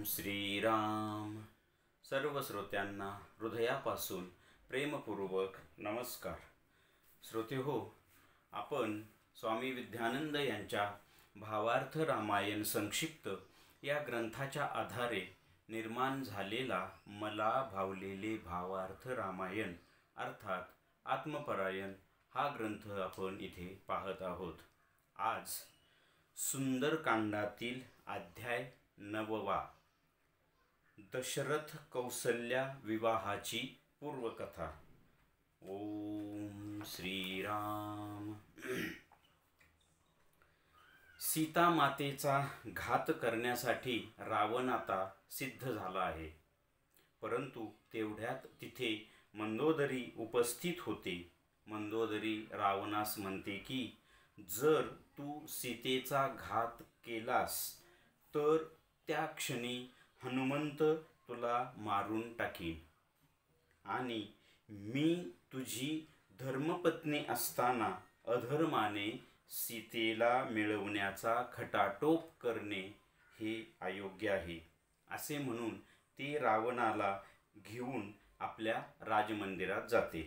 श्रीराम. सर्व श्रोत्यांना हृदयापासून प्रेमपूर्वक नमस्कार. श्रोते हो, आपण स्वामी विद्यानंद यांच्या भावार्थ रामायण संक्षिप्त या ग्रंथाच्या आधारे निर्माण झालेला मला भावलेले भावार्थ रामायण अर्थात आत्मपरायण हा ग्रंथ आपण इथे पाहत आहोत. आज सुंदरकांडातील अध्याय 9वा, दशरथ कौसल्या विवाहाची पूर्वकथा. ओम श्रीराम. सीता मातेचा घात करण्यासाठी रावण आता सिद्ध झाला आहे. परंतु तेवढ्यात तिथे मंदोदरी उपस्थित होते. मंदोदरी रावणास म्हणते की जर तू सीतेचा घात केलास तर त्या क्षणी हनुमंत तुला मारून टाकीन आणि मी तुझी धर्मपत्नी असताना अधर्माने सीतेला मिळवण्याचा खटाटोप करणे हे अयोग्य आहे असे म्हणून ते रावणाला घेऊन आपल्या राजमंदिरात जाते.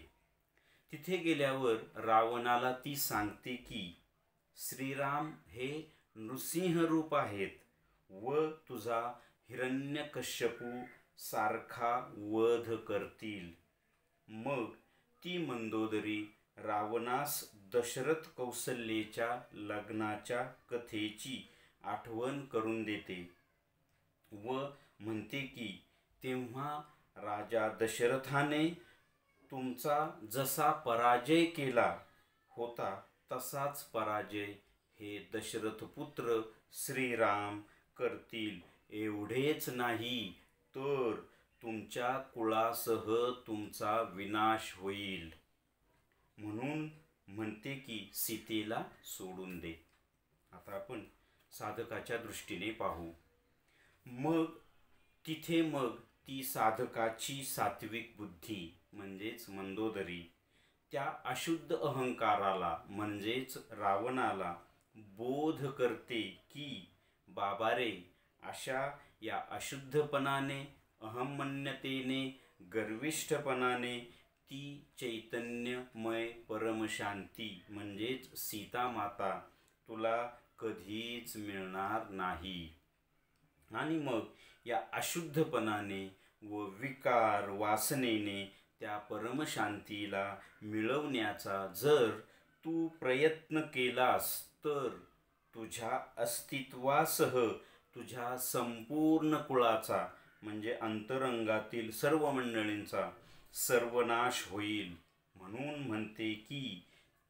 तिथे गेल्यावर रावणाला ती सांगते की श्रीराम हे नृसिंह रूप आहेत व तुझा हिरण्यकश्यपू सारखा वध करतील. मग ती मंदोदरी रावणास दशरथ कौसल्याच्या लग्नाच्या कथेची आठवण करून देते व म्हणते की तेव्हा राजा दशरथाने तुमचा जसा पराजय केला होता तसाच पराजय हे दशरथपुत्र श्रीराम करतील. एवढेच नाही तर तुमच्या कुळासह तुमचा विनाश होईल. म्हणून म्हणते की सीतेला सोडून दे. आता आपण साधकाच्या दृष्टीने पाहू. मग ती साधकाची सात्विक बुद्धी म्हणजेच मंदोदरी त्या अशुद्ध अहंकाराला म्हणजेच रावणाला बोध करते की बाबा रे, अशा या अशुद्धपणाने, अहंमन्यतेने, गर्विष्ठपणाने ती चैतन्यमय परमशांती म्हणजेच सीतामाता तुला कधीच मिळणार नाही. आणि मग या अशुद्धपणाने व विकार वासनेने त्या परमशांतीला मिळवण्याचा जर तू प्रयत्न केलास तर तुझ्या अस्तित्वासह तुझ्या संपूर्ण कुळाचा म्हणजे अंतरंगातील सर्व मंडळींचा सर्वनाश होईल. म्हणून म्हणते की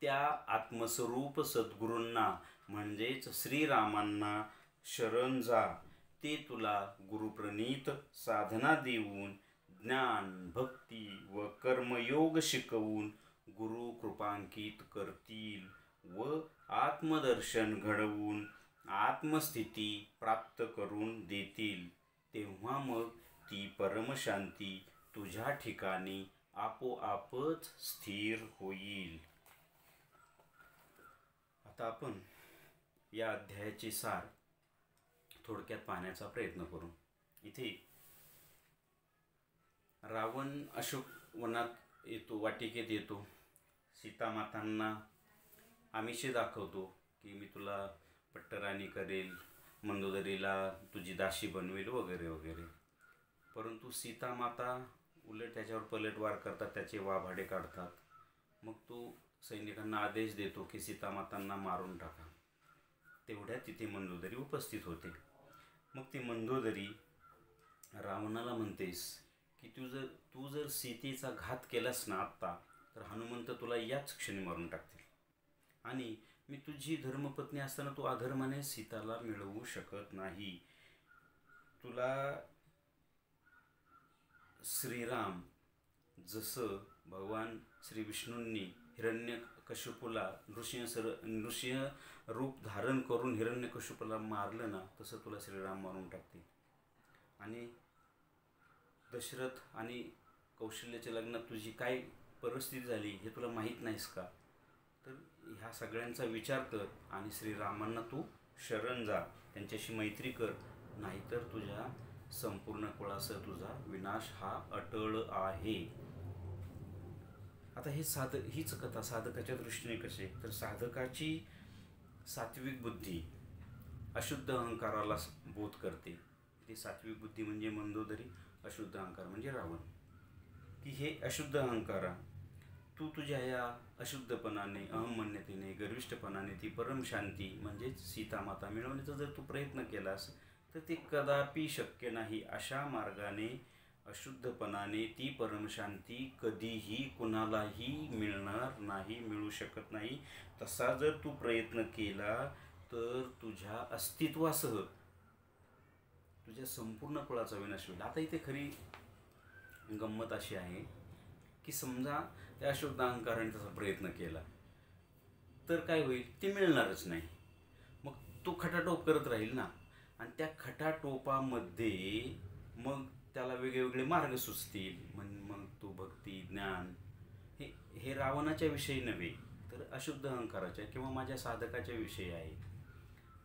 त्या आत्मस्वरूप सद्गुरूंना म्हणजेच श्रीरामांना शरण जा. ते तुला गुरुप्रणीत साधना देऊन ज्ञान, भक्ती व कर्मयोग शिकवून गुरु कृपांकित करतील व आत्मदर्शन घडवून आत्मस्थिती प्राप्त करून देतील. तेव्हा मग ती परमशांती तुझ्या ठिकाणी आपोआपच स्थिर होईल. आता आपण या अध्यायाचे सार थोडक्यात पाहण्याचा प्रयत्न करू. इथे रावण अशोकवनात येतो, वाटिकेत येतो. सीतामातांना आमिषे दाखवतो की मी तुला पट्टराणी करेल, मंदोदरीला तुझी दासी बनवेल वगैरे वगैरे. परंतु सीतामाता उलट त्याच्यावर पलटवार करतात, त्याचे वाभाडे काढतात. मग तो सैनिकांना आदेश देतो की सीतामातांना मारून टाका. तेवढ्यात तिथे मंदोदरी उपस्थित होते. मग ती मंदोदरी रावणाला म्हणतेस की तू जर सीतेचा घात केलास ना आत्ता तर हनुमंत तुला याच क्षणी मारून टाकतील आणि मी तुझी धर्मपत्नी असताना तू अधर्माने सीताला मिळवू शकत नाही. तुला श्रीराम जसं भगवान श्री विष्णूंनी हिरण्यकश्यपूला नृसिंह रूप धारण करून हिरण्यकश्यपूला मारलं ना तसं तुला श्रीराम मारून टाकतील. आणि दशरथ आणि कौशल्याच्या लग्नात तुझी काय परिस्थिती झाली हे तुला माहीत नाहीस का? तर ह्या सगळ्यांचा विचार कर आणि श्रीरामांना तू शरण जा, त्यांच्याशी मैत्री कर, नाहीतर तुझ्या संपूर्ण कुळासह तुझा विनाश हा अटळ आहे. आता हीच कथा साधकाच्या दृष्टीने कशी, तर साधकाची सात्विक बुद्धी अशुद्ध अहंकाराला बोध करते. ती सात्विक बुद्धी म्हणजे मंदोदरी, अशुद्ध अहंकार म्हणजे रावण. की हे अशुद्ध अहंकारा, तू तुझ्या या अशुद्धपणाने, अहमन्यतेने, गर्विष्ठपणाने ती परम शांती म्हणजेच सीतामाता मिळवण्याचा जर तू प्रयत्न केलास तर ते कदापि शक्य नाही. अशा मार्गाने अशुद्धपणाने ती परमशांती कधीही कुणालाही मिळणार नाही, मिळू शकत नाही. तसा जर तू प्रयत्न केला तर तुझ्या अस्तित्वासह तुझ्या संपूर्ण कुळाचा विनाश होईल. आता इथे खरी गंमत अशी आहे की समजा त्या अशुद्ध अहंकाराने तसा प्रयत्न केला तर काय होईल, ते मिळणारच नाही. मग तो खटाटोप करत राहील ना, आणि त्या खटाटोपामध्ये मग त्याला वेगवेगळे मार्ग सुचतील. मग तो भक्ती, ज्ञान, हे रावणाच्या विषयी नव्हे तर अशुद्ध अहंकाराच्या किंवा माझ्या साधकाच्या विषयी आहे.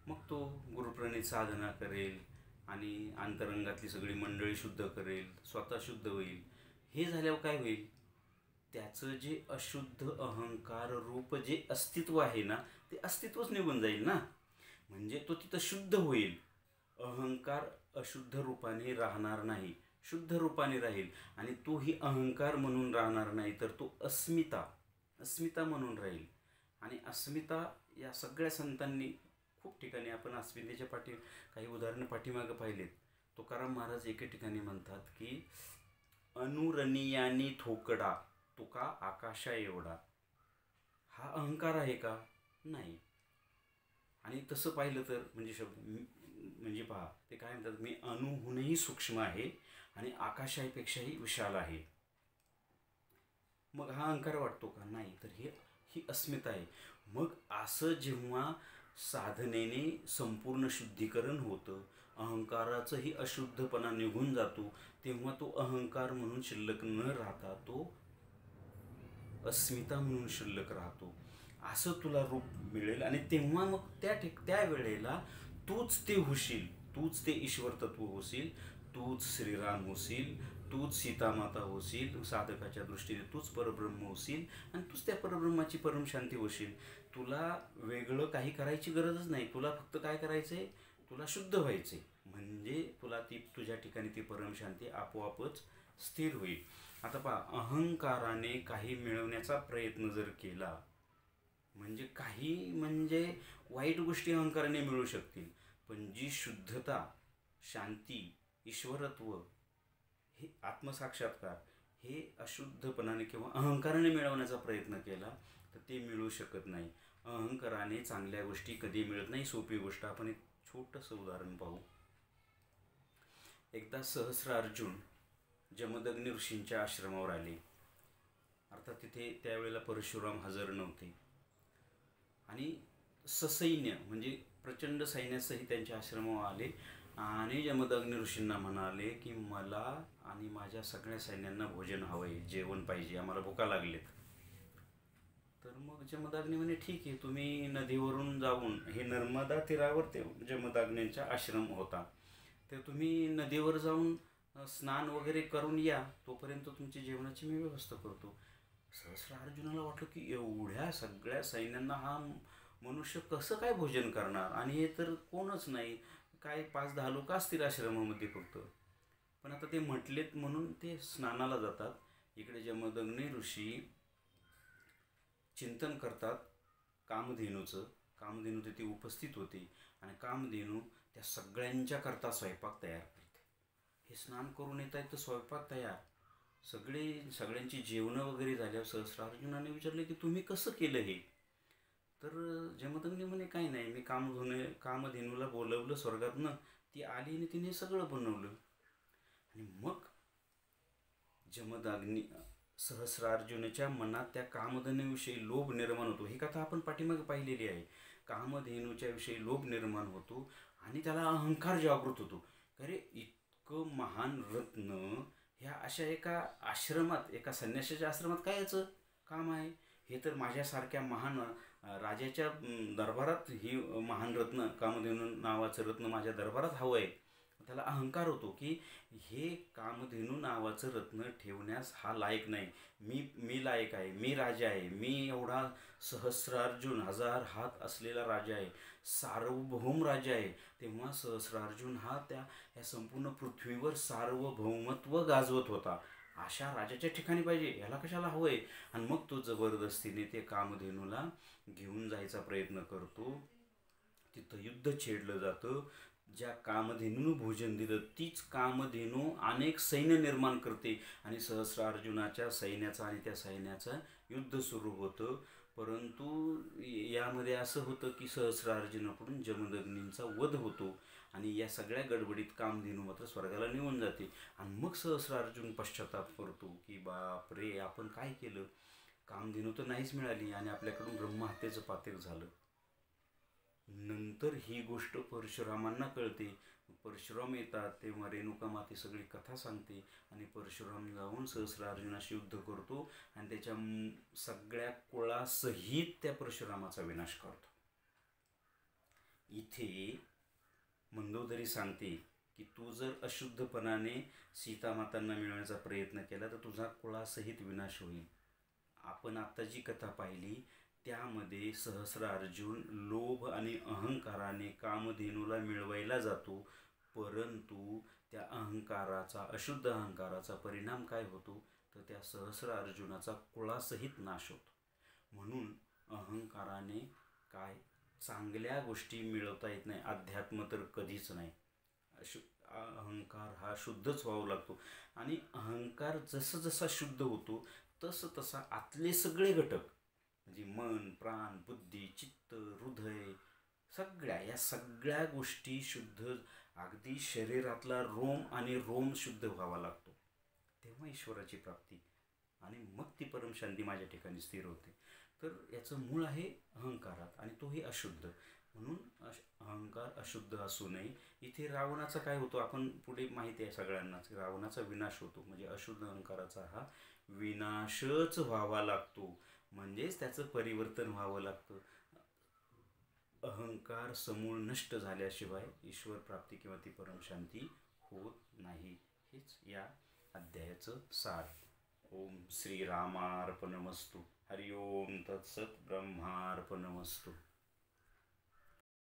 मग तो गुरुप्रणित साधना करेल आणि अंतरंगातली सगळी मंडळी शुद्ध करेल, स्वतः शुद्ध होईल. हे झाल्यावर काय होईल, त्याचं जे अशुद्ध अहंकार रूप जे अस्तित्व आहे ना, ते अस्तित्वच निघून जाईल ना. म्हणजे तो तिथं शुद्ध होईल. अहंकार अशुद्ध रूपाने राहणार नाही, शुद्ध रूपाने राहील. आणि तोही अहंकार म्हणून राहणार नाही, तर तो अस्मिता म्हणून राहील. आणि अस्मिता या सगळ्या संतांनी खूप ठिकाणी, आपण अस्मितेच्या काही उदाहरणं पाठीमागं पाहिलेत. तुकाराम महाराज एके ठिकाणी म्हणतात की अनुरणीयानी थोकडा तुका आकाशा एवढा. हा अहंकार आहे का? नाही. आणि तसं पाहिलं तर म्हणजे पहा, ते काय म्हणतात, मी अणुहूनही सूक्ष्म आहे आणि आकाशापेक्षाही विशाल आहे. मग हा अहंकार वाटतो का? नाही. तर ही अस्मिता आहे. मग असं जेव्हा साधनेने संपूर्ण शुद्धीकरण होतं, अहंकाराचंही अशुद्धपणा निघून जातो, तेव्हा तो अहंकार म्हणून शिल्लक न राहता तो अस्मिता म्हणून शिल्लक राहतो. असं तुला रूप मिळेल. आणि तेव्हा मग त्या वेळेला तूच ते होशील, तूच ते ईश्वर तत्व होशील, तूच श्रीराम होशील, तूच सीतामाता होशील. साधकाच्या दृष्टीने तूच परब्रह्म होशील आणि तूच त्या परब्रह्माची परमशांती होशील. तुला वेगळं काही करायची गरजच नाही. तुला फक्त काय करायचं आहे, तुला शुद्ध व्हायचं आहे. म्हणजे तुला तुझ्या ठिकाणी ती परमशांती आपोआपच स्थिर होईल. आता पहा, अहंकाराने काही मिळवण्याचा प्रयत्न जर केला म्हणजे वाईट गोष्टी अहंकाराने मिळू शकतील, पण जी शुद्धता, शांती, ईश्वरत्व, हे आत्मसाक्षात्कार, हे अशुद्धपणाने किंवा अहंकाराने मिळवण्याचा प्रयत्न केला तर ते मिळू शकत नाही. अहंकाराने चांगल्या गोष्टी कधी मिळत नाही. सोपी गोष्ट, आपण एक छोटंसं उदाहरण पाहू. एकदा सहस्रार्जुन जमदग्नी ऋषींच्या आश्रमावर आले. अर्थात तिथे त्यावेळेला परशुराम हजर नव्हते. आणि ससैन्य म्हणजे प्रचंड सैन्यासहित त्यांच्या आश्रमावर आले आणि जमदग्नी ऋषींना म्हणाले की मला आणि माझ्या सगळ्या सैन्यांना भोजन हवं आहे, जेवण पाहिजे, आम्हाला भुका लागलेत. तर मग जमदग्नी म्हणे ठीक आहे, तुम्ही नदीवरून जाऊन, हे नर्मदा तीरावर ते जमदग्नींचा आश्रम होता, तर तुम्ही नदीवर जाऊन स्नान वगैरे करून या, तोपर्यंत तुमची जेवणाची मी व्यवस्था करतो. सहस्रार्जुनाला वाटलं की एवढ्या सगळ्या सैन्यांना हा मनुष्य कसं काय भोजन करणार, आणि हे तर कोणच नाही, काय 5-10 लोक असतील आश्रमामध्ये फक्त. पण आता ते म्हटलेत म्हणून ते स्नानाला जातात. इकडे जमदग्नी ऋषी चिंतन करतात कामधेनूचं. कामधेनू तिथे उपस्थित होते आणि कामधेनू त्या सगळ्यांच्या करता स्वयंपाक तयार करते. हे स्नान करून येत आहेत तर स्वयंपाक तयार, सगळ्यांची जेवणं वगैरे झाल्यावर सहस्रार्जुनाने विचारले की तुम्ही कसं केलं हे? तर जमदग्नी म्हणे काही नाही, मी कामधेनूला बोलवलं स्वर्गातनं, ती आली आणि तिने सगळं बनवलं. आणि मग सहस्रार्जुनाच्या मनात त्या कामधेनूविषयी लोभ निर्माण होतो. ही कथा आपण पाठीमागे पाहिलेली आहे. कामधेनूच्या विषयी लोभ निर्माण होतो आणि त्याला अहंकार जागृत होतो. अरे इतकं महान रत्न ह्या अशा एका आश्रमात, एका संन्याशाच्या आश्रमात काय याचं काम आहे? हे तर माझ्यासारख्या महान राजाच्या दरबारात ही महान रत्न, कामधेनू नावाचं रत्न माझ्या दरबारात हवं आहे. त्याला अहंकार होतो की हे कामधेनू नावाचं रत्न ठेवण्यास हा लायक नाही. मी लायक आहे, मी राजा आहे, मी एवढा सहस्रार्जुन 1000 हात असलेला राजा आहे, सार्वभौम राजा आहे. तेव्हा सहस्रार्जुन हा या संपूर्ण पृथ्वीवर सार्वभौमत्व गाजवत होता. अशा राजाच्या ठिकाणी पाहिजे, याला कशाला हवंय. आणि मग तो जबरदस्तीने ते कामधेनूला घेऊन जायचा प्रयत्न करतो. तिथं युद्ध छेडलं जातं. ज्या कामधेनूनं भोजन दिलं तीच कामधेनू अनेक सैन्य निर्माण करते आणि सहस्रार्जुनाच्या सैन्याचं आणि त्या सैन्याचं युद्ध सुरू होतं. परंतु यामध्ये असं होतं की सहस्रार्जुनाकडून जमदग्नींचा वध होतो आणि या सगळ्या गडबडीत कामधेनू मात्र स्वर्गाला निघून जाते. आणि मग सहस्रार्जुन पश्चाताप करतो की बाप रे, आपण काय केलं. कामधेनू तर नाहीच मिळाली आणि आपल्याकडून ब्रह्महत्येचं पातक झालं. नंतर ही गोष्ट परशुरामांना कळते. परशुराम येतात तेव्हा रेणुका माती सगळी कथा सांगते आणि परशुराम जाऊन सहस्रार्जुनाशी युद्ध करतो आणि त्याच्या सगळ्या कुळासहित त्या परशुरामाचा विनाश करतो. इथे मंदोदरी सांगते की तू जर अशुद्धपणाने सीतामातांना मिळवण्याचा प्रयत्न केला तर तुझा कुळासहित विनाश होईल. आपण आत्ता जी कथा पाहिली त्यामध्ये सहस्रार्जुन लोभ आणि अहंकाराने कामधेनूला मिळवायला जातो, परंतु त्या अहंकाराचा, अशुद्ध अहंकाराचा परिणाम काय होतो तर त्या सहस्रार्जुनाचा कुळासहित नाश होतो. म्हणून अहंकाराने काय चांगल्या गोष्टी मिळवता येत नाही, अध्यात्म तर कधीच नाही. अहंकार हा शुद्धच व्हावा लागतो आणि अहंकार जसं जसा शुद्ध होतो तसं तसा आतले सगळे घटक म्हणजे मन, प्राण, बुद्धी, चित्त, हृदय, या सगळ्या गोष्टी शुद्ध, अगदी शरीरातला रोम आणि रोम शुद्ध व्हावा लागतो. तेव्हा ईश्वराची प्राप्ती आणि मग ती परमशांती माझ्या ठिकाणी स्थिर होते. तर याचं मूळ आहे अहंकारात आणि तोही अशुद्ध. म्हणून अहंकार अशुद्ध असू नये. इथे रावणाचा काय होतो आपण पुढे माहिती आहे सगळ्यांनाच, रावणाचा विनाश होतो. म्हणजे अशुद्ध अहंकाराचा हा विनाशच व्हावा लागतो, म्हणजेच त्याचं परिवर्तन व्हावं लागतं. अहंकार समूळ नष्ट झाल्याशिवाय ईश्वर प्राप्ती किंवा ती परमशांती होत नाही. हेच या अध्यायाचं सार. ओम श्री रामार्पणमस्तु. हरि ओम तत्सत. ब्रह्मार्पणमस्तु.